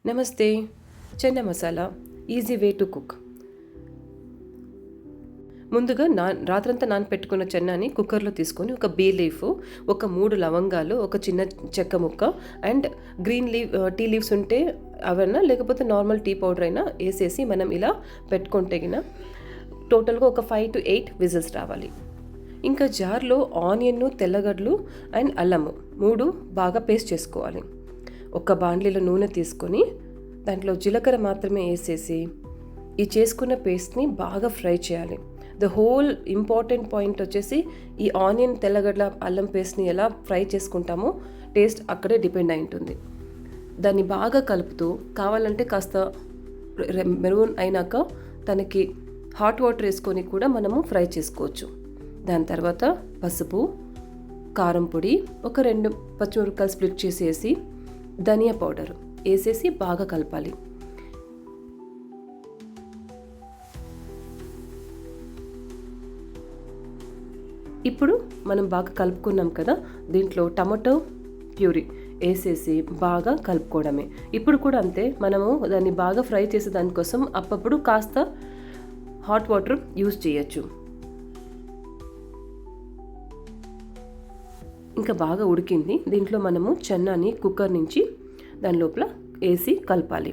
నమస్తే. Chana masala easy way to cook. ముందుగా రాత్రంతా నానపెట్టుకున్న చెన్నాని కుక్కర్లో తీసుకొని ఒక బే లీఫ్, ఒక 3 లవంగాలు, ఒక చిన్న చెక్క ముక్క అండ్ గ్రీన్ టీ లీవ్స్ ఉంటే అవన్నా, లేకపోతే నార్మల్ టీ పౌడర్ అయినా వేసేసి మనం ఇలా పెట్టుకుంటే టోటల్గా ఒక 5 to 8 విజిల్స్ రావాలి. ఇంకా జార్లో ఆనియన్, తెల్లగడ్డలు అండ్ అల్లము 3 బాగా పేస్ట్ చేసుకోవాలి. ఒక బాండ్లీలో నూనె తీసుకొని దాంట్లో జీలకర్ర మాత్రమే వేసేసి ఈ చేసుకున్న పేస్ట్ని బాగా ఫ్రై చేయాలి. ద హోల్ ఇంపార్టెంట్ పాయింట్ వచ్చేసి ఈ ఆనియన్, తెల్లగడ్డ, అల్లం పేస్ట్ని ఎలా ఫ్రై చేసుకుంటామో టేస్ట్ అక్కడే డిపెండ్ అయి ఉంటుంది. దాన్ని బాగా కలుపుతూ కావాలంటే కాస్త మెరూన్ అయినాక దానికి హాట్ వాటర్ వేసుకొని కూడా మనము ఫ్రై చేసుకోవచ్చు. దాని తర్వాత పసుపు, కారం పొడి, ఒక 2 పచ్చిమిరపకాయలు స్ప్లిట్ చేసేసి ధనియా పౌడర్ వేసేసి బాగా కలపాలి. ఇప్పుడు మనం బాగా కలుపుకున్నాం కదా, దీంట్లో టమాటో ప్యూరీ వేసేసి బాగా కలుపుకోవడమే. ఇప్పుడు కూడా అంతే, మనము దాన్ని బాగా ఫ్రై చేసే దానికోసం అప్పుడప్పుడు కాస్త హాట్ వాటర్ యూజ్ చేయొచ్చు. ఇంకా బాగా ఉడికింది. దీంట్లో మనము చెన్నాని కుక్కర్ నుంచి దాని లోపల వేసి కలపాలి.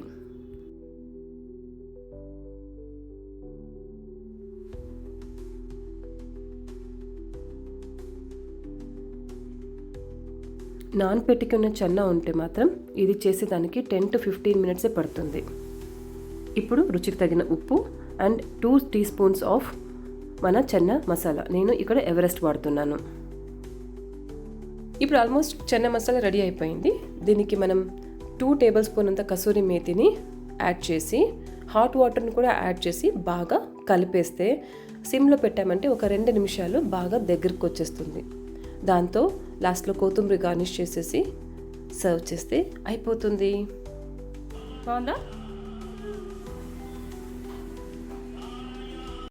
నానపెట్టుకున్న చెన్నా ఉంటే మాత్రం ఇది చేసేదానికి 10 to 15 మినిట్సే పడుతుంది. ఇప్పుడు రుచికి తగిన ఉప్పు అండ్ 2 టీ స్పూన్స్ ఆఫ్ మన చెన్నా మసాలా. నేను ఇక్కడ ఎవరెస్ట్ వాడుతున్నాను. ఇప్పుడు ఆల్మోస్ట్ చెన్న మసాలా రెడీ అయిపోయింది. దీనికి మనం 2 టేబుల్ స్పూన్ అంత కసూరి మేతిని యాడ్ చేసి హాట్ వాటర్ని కూడా యాడ్ చేసి బాగా కలిపేస్తే సిమ్లో పెట్టామంటే ఒక 2 నిమిషాలు బాగా దగ్గరికి వచ్చేస్తుంది. దాంతో లాస్ట్లో కొత్తిమీర గార్నిష్ చేసేసి సర్వ్ చేస్తే అయిపోతుంది. బాగుందా?